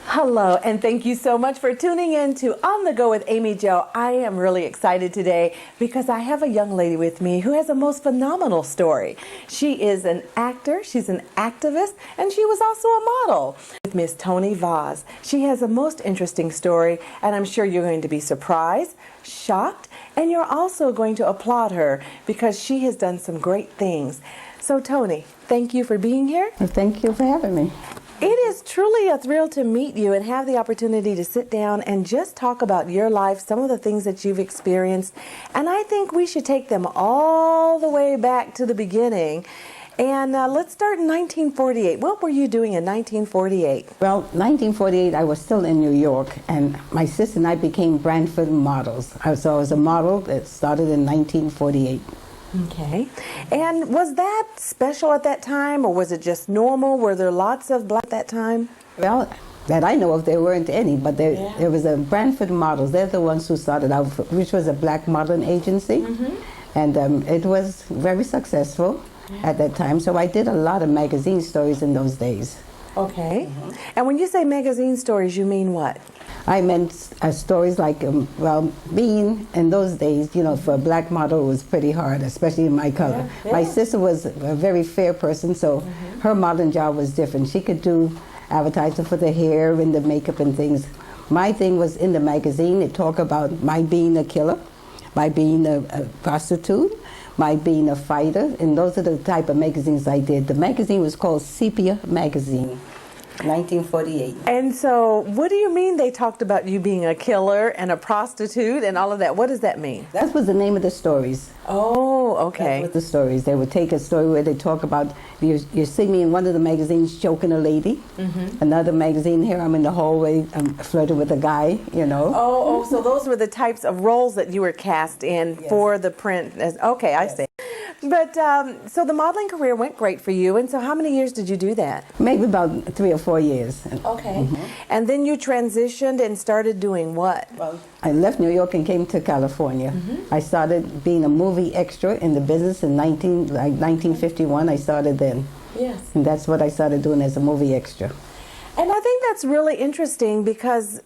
Hello, and thank you so much for tuning in to On the Go with Amie Jo. I am really excited today because I have a young lady with me who has a most phenomenal story. She is an actor, she's an activist, and she was also a model. With Miss Toni Vaz. She has a most interesting story, and I'm sure you're going to be surprised, shocked, and you're also going to applaud her because she has done some great things. So Toni, thank you for being here. Well, thank you for having me. It is truly a thrill to meet you and have the opportunity to sit down and just talk about your life, some of the things that you've experienced. And I think we should take them all the way back to the beginning. And let's start in 1948. What were you doing in 1948? Well, 1948, I was still in New York, and my sister and I became Brantford models. So I was a model that started in 1948. Okay. And was that special at that time, or was it just normal? Were there lots of black at that time? Well, that I know of, there weren't any, but there was a Brantford Models. They're the ones who started out, which was a black modeling agency. And it was very successful at that time. So I did a lot of magazine stories in those days. Okay. And when you say magazine stories, you mean what? I meant stories like, well, being in those days, you know, for a black model was pretty hard, especially in my color. My sister was a very fair person, so her modeling job was different. She could do advertising for the hair and the makeup and things. My thing was in the magazine. It talked about my being a killer, my being a prostitute, my being a fighter, and those are the type of magazines I did. The magazine was called Sepia Magazine. 1948. And so, what do you mean they talked about you being a killer and a prostitute and all of that? What does that mean? That was the name of the stories. Oh, okay. That was the stories. They would take a story where they talk about, you see me in one of the magazines choking a lady. Another magazine, here I'm in the hallway, I'm flirting with a guy, you know. Oh, so those were the types of roles that you were cast in for the print. Okay, I see. But so the modeling career went great for you, and so how many years did you do that? Maybe about 3 or 4 years. Okay. And then you transitioned and started doing what? Well, I left New York and came to California. I started being a movie extra in the business in 1951. I started then. Yes. And that's what I started doing as a movie extra. And I think that's really interesting because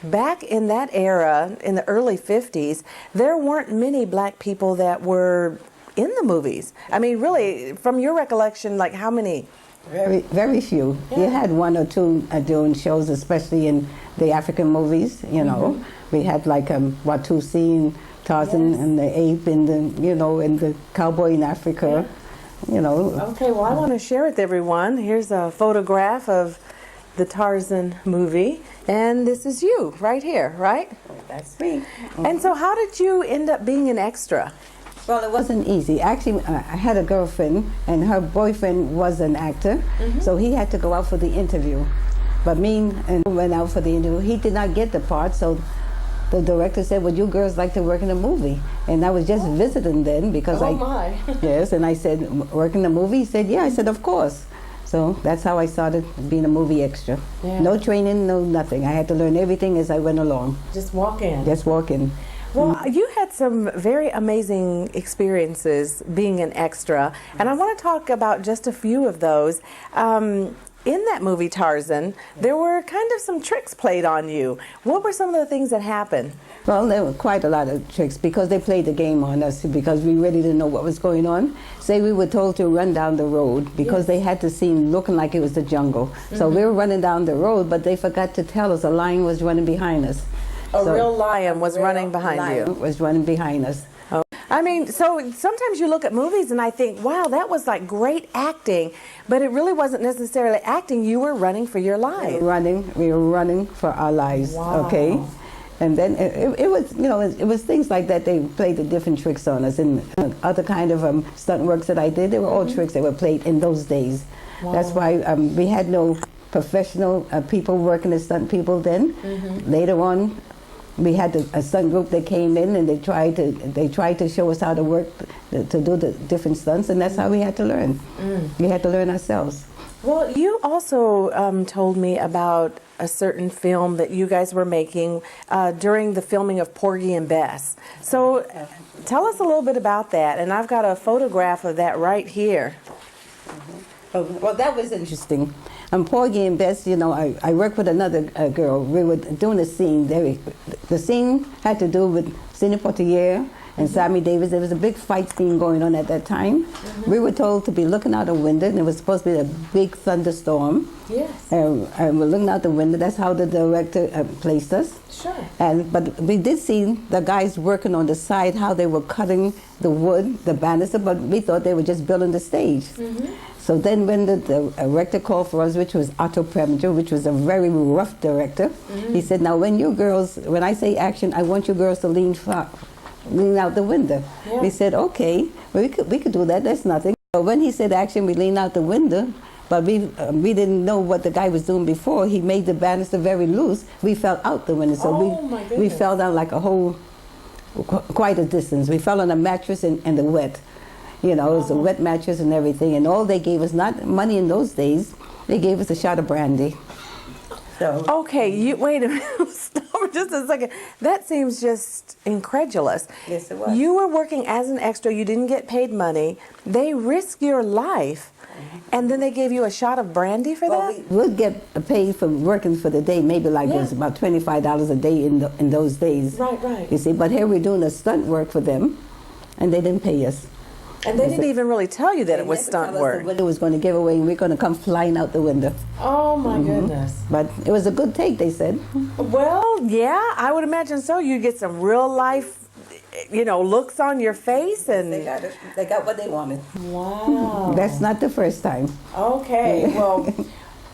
back in that era, in the early 50s, there weren't many black people that were in the movies. I mean, really, from your recollection, like how many? Very, very few. You had one or two doing shows, especially in the African movies, you know. We had like Watusi and Tarzan and the ape and the, you know, and the cowboy in Africa, you know. Okay, well, I want to share with everyone. Here's a photograph of the Tarzan movie, and this is you right here, right? That's me. And so how did you end up being an extra? Well, it wasn't easy. Actually, I had a girlfriend, and her boyfriend was an actor, so he had to go out for the interview. But me and went out for the interview. He did not get the part, so the director said, "Would you girls like to work in a movie?" And I was just visiting then because yes, and I said, "Work in a movie?" He said, "Yeah." I said, "Of course." So that's how I started being a movie extra. No training, no nothing. I had to learn everything as I went along. Just walk in. Just walk in. Well, you had some very amazing experiences being an extra, and I want to talk about just a few of those. In that movie Tarzan, there were kind of some tricks played on you. What were some of the things that happened? Well, there were quite a lot of tricks because they played the game on us because we really didn't know what was going on. Say we were told to run down the road because they had the scene looking like it was the jungle. So we were running down the road, but they forgot to tell us a lion was running behind us. A real lion was running behind you. Was running behind us. Oh. I mean, so sometimes you look at movies and I think, wow, that was like great acting, but it really wasn't necessarily acting. You were running for your life. We were running for our lives. Wow. Okay. And then it was, you know, it was things like that. They played the different tricks on us, and other kind of stunt works that I did. They were all tricks that were played in those days. Wow. That's why we had no professional people working as stunt people then. Later on, we had a stunt group that came in and they tried to show us how to work to do the different stunts, and that's how we had to learn. We had to learn ourselves. Well, you also told me about a certain film that you guys were making during the filming of Porgy and Bess. So tell us a little bit about that, and I've got a photograph of that right here. Oh, well, that was interesting. Porgy and Bess, you know, I worked with another girl. We were doing a scene. The scene had to do with Sidney Poitier and Sammy Davis. There was a big fight scene going on at that time. We were told to be looking out a window, and it was supposed to be a big thunderstorm. Yes. And we're looking out the window. That's how the director placed us. Sure. But we did see the guys working on the side, how they were cutting the wood, the banister, but we thought they were just building the stage. So then when the director called for us, which was Otto Preminger, which was a very rough director, he said, now when I say action, I want you girls to lean out the window. Yeah. We said, okay, well, we could do that, that's nothing. But when he said action, we leaned out the window, but we didn't know what the guy was doing before. He made the banister very loose. We fell out the window, so we fell down like quite a distance. We fell on a mattress in the wet. You know, it was a wet mattress and everything, and all they gave us, not money in those days, they gave us a shot of brandy. So. Okay, wait a minute, stop just a second. That seems just incredulous. Yes, it was. You were working as an extra, you didn't get paid money, they risked your life, and then they gave you a shot of brandy for that? We would get paid for working for the day, maybe it was about $25 a day in those days. Right. You see, but here we're doing a stunt work for them, and they didn't pay us. And they didn't even really tell you that it was stunt work. The window was going to give away, and we're going to come flying out the window. Oh my goodness. But it was a good take, they said. Well, yeah, I would imagine so. You get some real life, looks on your face, and They got what they wanted. wow. That's not the first time. Okay, well,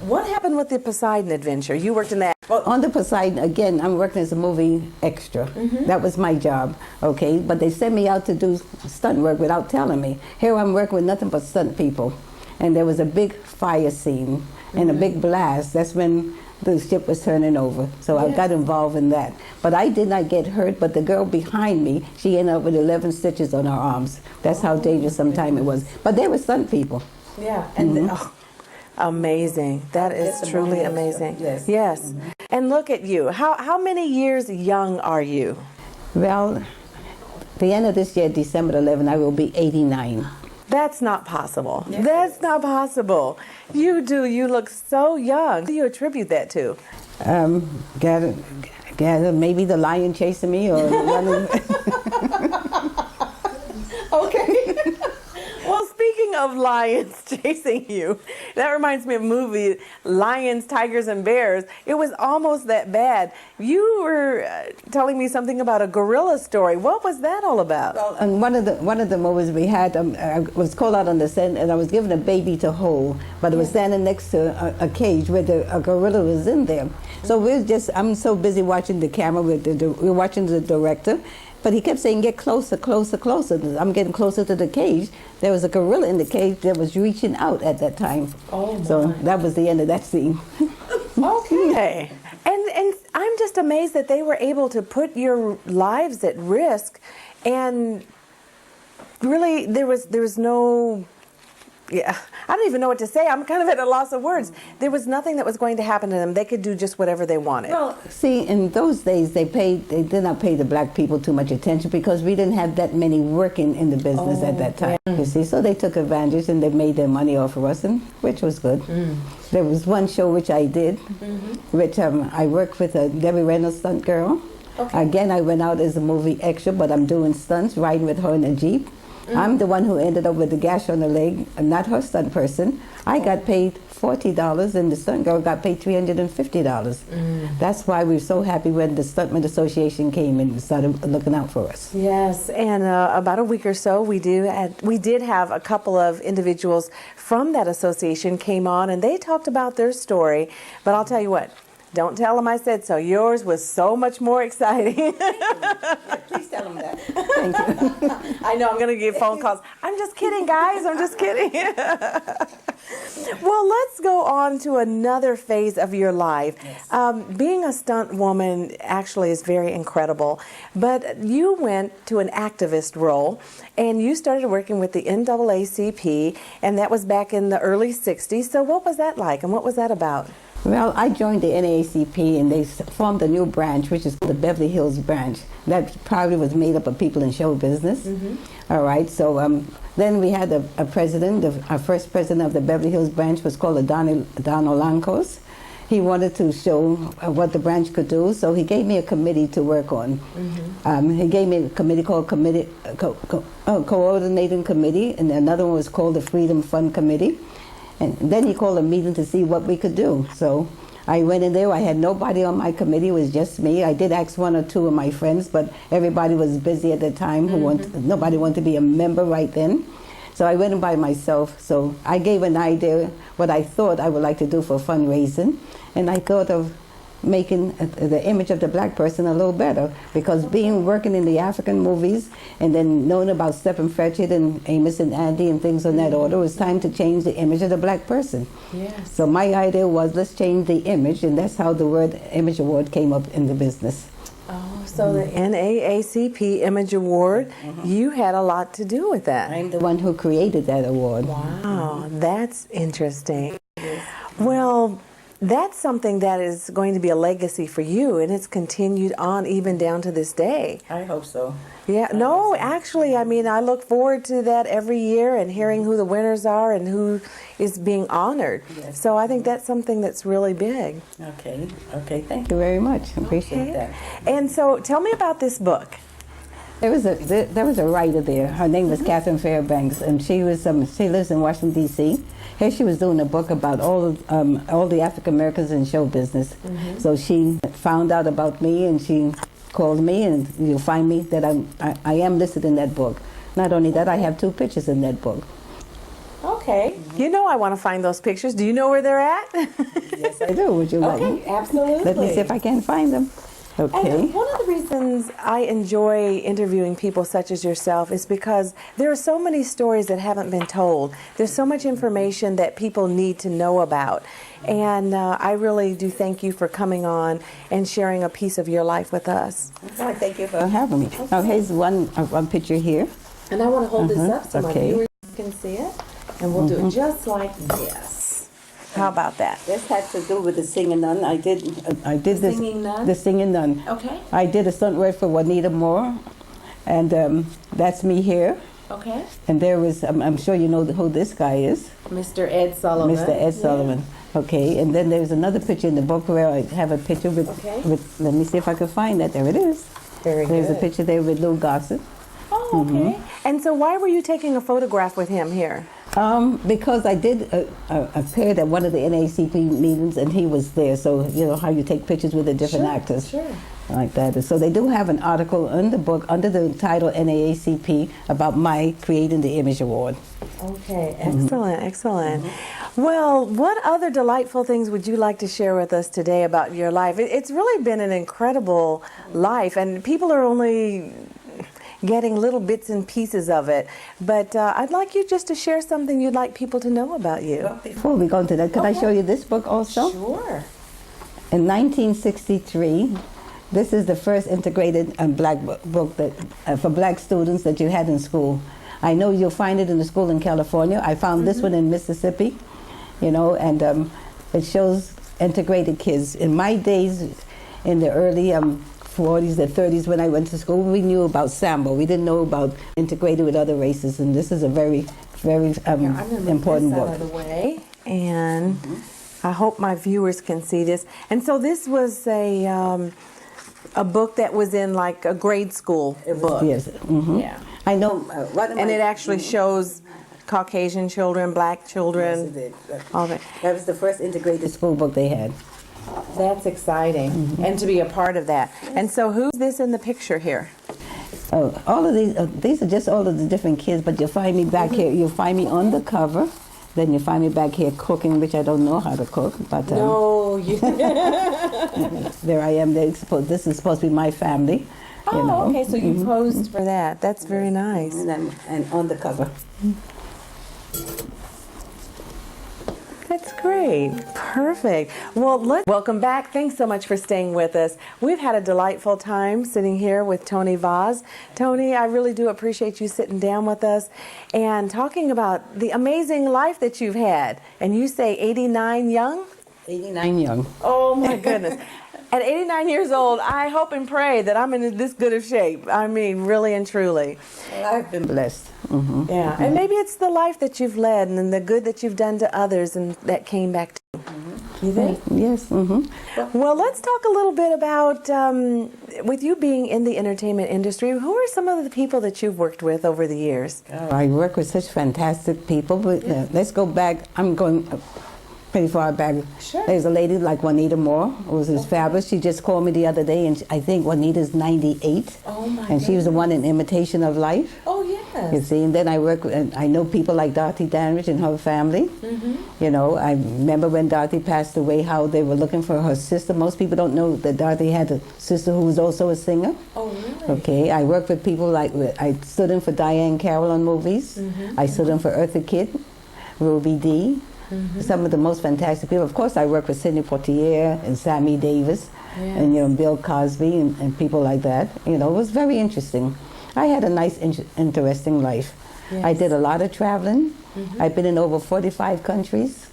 what happened with the Poseidon adventure? You worked in that. Well, on the Poseidon, again, I'm working as a movie extra. That was my job, okay? But they sent me out to do stunt work without telling me. Here I'm working with nothing but stunt people. And there was a big fire scene and a big blast. That's when the ship was turning over. So I got involved in that. But I did not get hurt, but the girl behind me, she ended up with 11 stitches on her arms. That's how dangerous sometimes it was. But they were stunt people. Yeah, and amazing. That is truly amazing. Yes. And look at you. How many years young are you? Well, the end of this year, December 11, I will be 89. That's not possible. That's not possible. You look so young. Who do you attribute that to? Gather maybe the lion chasing me or running. Okay. Well, speaking of lions chasing you, that reminds me of a movie, Lions, Tigers, and Bears. It was almost that bad. You were telling me something about a gorilla story. What was that all about? Well, and one of the movies we had, I was called out on the set, and I was given a baby to hold, but it was standing next to a cage where a gorilla was in there. So I'm so busy watching the camera, we're watching the director, but he kept saying, get closer, closer, closer. I'm getting closer to the cage. There was a gorilla in the cage that was reaching out at that time. Oh my. So that was the end of that scene. Okay. And I'm just amazed that they were able to put your lives at risk, and really there was no, I don't even know what to say. I'm kind of at a loss of words. There was nothing that was going to happen to them. They could do just whatever they wanted. Well, see, in those days, they did not pay the black people too much attention because we didn't have that many working in the business at that time. You see, so they took advantage and they made their money off of us, which was good. There was one show which I did, which I worked with a Debbie Reynolds stunt girl. Okay. Again, I went out as a movie extra, but I'm doing stunts, riding with her in a Jeep. I'm the one who ended up with the gash on the leg, not her stunt person. I got paid $40 and the stunt girl got paid $350. That's why we're so happy when the Stuntman Association came and started looking out for us. Yes, and about a week or so we did have a couple of individuals from that association came on and they talked about their story, but I'll tell you what, don't tell them I said so. Yours was so much more exciting. Please tell them that. Thank you. I know I'm going to get phone calls. I'm just kidding, guys. I'm just kidding. Well, let's go on to another phase of your life. Yes. Being a stunt woman actually is very incredible. But you went to an activist role, and you started working with the NAACP, and that was back in the early 60s. So what was that like, and what was that about? Well, I joined the NAACP and they formed a new branch, which is called the Beverly Hills branch. That probably was made up of people in show business. All right, so Then we had a president, our first president of the Beverly Hills branch was called Don Olankos. He wanted to show what the branch could do, so he gave me a committee to work on. He gave me a committee called Coordinating Committee, and another one was called the Freedom Fund Committee. And then he called a meeting to see what we could do. So I went in there. I had nobody on my committee. It was just me. I did ask one or two of my friends, but everybody was busy at the time. Nobody wanted to be a member right then. So I went in by myself. So I gave an idea what I thought I would like to do for fundraising, and I thought of making the image of the black person a little better, because working in the African movies and then knowing about Stephen Fetchit and Amos and Andy and things on that order, it was time to change the image of the black person. Yes. So my idea was, let's change the image, and that's how the word Image Award came up in the business. Oh, so the NAACP Image Award, you had a lot to do with that. I'm the one who created that award. Wow, that's interesting. Well, that's something that is going to be a legacy for you, and it's continued on even down to this day. I hope so. Yeah, no, actually, I mean, I look forward to that every year and hearing who the winners are and who is being honored. Yes. So I think that's something that's really big. Okay, thank you very much. I appreciate that. And so tell me about this book. There was a writer there. Her name was Catherine Fairbanks, and she lives in Washington D.C. Here she was doing a book about all the African Americans in show business. So she found out about me, and she called me, and you'll find me that I am listed in that book. Not only that, I have 2 pictures in that book. Okay. You know I want to find those pictures. Do you know where they're at? Yes, I do. Would you like me? Absolutely. Let me see if I can find them. Okay. And one of the reasons I enjoy interviewing people such as yourself is because there are so many stories that haven't been told. There's so much information that people need to know about. And I really do thank you for coming on and sharing a piece of your life with us. Well, thank you for having me. Now, here's one picture here. And I want to hold this up so my Okay. viewers can see it. And we'll do it just like this. How about that? This had to do with the singing nun. I did this. Singing nun? The singing nun. Okay. I did a stunt work for Juanita Moore, and that's me here. Okay. And there was, I'm sure you know who this guy is. Mr. Ed Sullivan. Mr. Ed Sullivan. Okay. And then there's another picture in the book where I have a picture with. Okay. Let me see if I can find that. There it is. Very There's good. a picture there with Lou Gossett. Oh, okay. And so why were you taking a photograph with him here? Because I did appeared at one of the NAACP meetings, and he was there. So you know how you take pictures with the different actors, Sure. like that. So they do have an article in the book under the title NAACP about my creating the Image Award. Okay, excellent, excellent. Well, what other delightful things would you like to share with us today about your life? It's really been an incredible life, and people are only getting little bits and pieces of it. But I'd like you just to share something you'd like people to know about you. Before we go into that, could I show you this book also? Sure. In 1963, this is the first integrated black book that for black students that you had in school. I know you'll find it in the school in California. I found this one in Mississippi, you know, and it shows integrated kids. In my days, in the early 40s, the 30s, when I went to school, we knew about Sambo. We didn't know about integrated with other races, and this is a very, very important book. Out of the way, and I hope my viewers can see this. And so this was a book that was in like a grade school book. Yes. Yeah. I know. And it actually shows Caucasian children, black children. Yes, it did. All that. That was the first integrated school book they had. That's exciting, and to be a part of that. And so who's this in the picture here? All of these are just all of the different kids, but you'll find me back here. You'll find me on the cover. Then you'll find me back here cooking, which I don't know how to cook. But No, you. there I am. This is supposed to be my family. Oh, you know. okay, so you posed for that. That's very nice. And on the cover. That's great. Perfect. Well, welcome back. Thanks so much for staying with us. We've had a delightful time sitting here with Toni Vaz. Toni, I really do appreciate you sitting down with us and talking about the amazing life that you've had. And you say 89 young? 89 young. Oh my goodness. At 89 years old, I hope and pray that I'm in this good of shape. I mean, really and truly. Well, I've been blessed. Mm-hmm. Yeah, and maybe it's the life that you've led and the good that you've done to others and that came back to you. You think? Yes. Mm-hmm. Well, let's talk a little bit about, with you being in the entertainment industry, who are some of the people that you've worked with over the years? I work with such fantastic people, but let's go back. I'm going pretty far back. Sure. There's a lady like Juanita Moore, who was fabulous. She just called me the other day, and I think Juanita's 98. Oh my And she was the one in Imitation of Life. Oh, yes. You see, and then I work with, and I know people like Dorothy Dandridge and her family. Mm-hmm. You know, I remember when Dorothy passed away, how they were looking for her sister. Most people don't know that Dorothy had a sister who was also a singer. Oh, really? Okay, I work with people like, I stood in for Diane Carroll on movies. Mm-hmm. I stood in for Eartha Kitt, Ruby Dee. Mm-hmm. Some of the most fantastic people. Of course, I work with Sidney Poitier and Sammy Davis, Yes. and Bill Cosby and people like that. It was very interesting. I had a nice, interesting life. Yes. I did a lot of traveling. Mm-hmm. I've been in over 45 countries.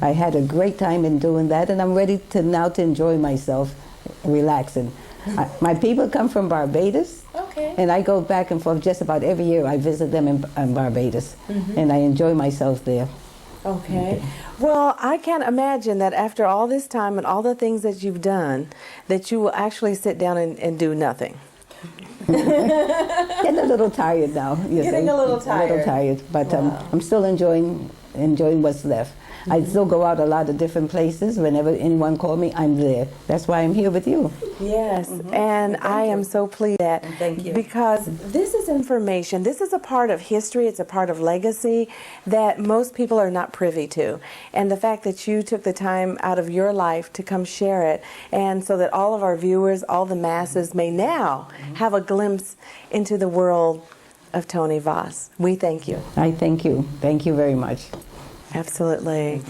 I had a great time in doing that, and I'm ready now to enjoy myself, relaxing. My people come from Barbados. Okay. And I go back and forth just about every year. I visit them in Barbados, and I enjoy myself there. Okay. Well, I can't imagine that after all this time and all the things that you've done, that you will actually sit down and do nothing. Getting a little tired now. Getting a little tired. A little tired, but Wow. I'm still enjoying what's left. I still go out a lot of different places. Whenever anyone calls me, I'm there. That's why I'm here with you. Yes, and I am so pleased that Thank you. because this is information. This is a part of history. It's a part of legacy that most people are not privy to. And the fact that you took the time out of your life to come share it, and so that all of our viewers, all the masses, may now have a glimpse into the world of Toni Vaz. We thank you. I thank you. Thank you very much. Absolutely.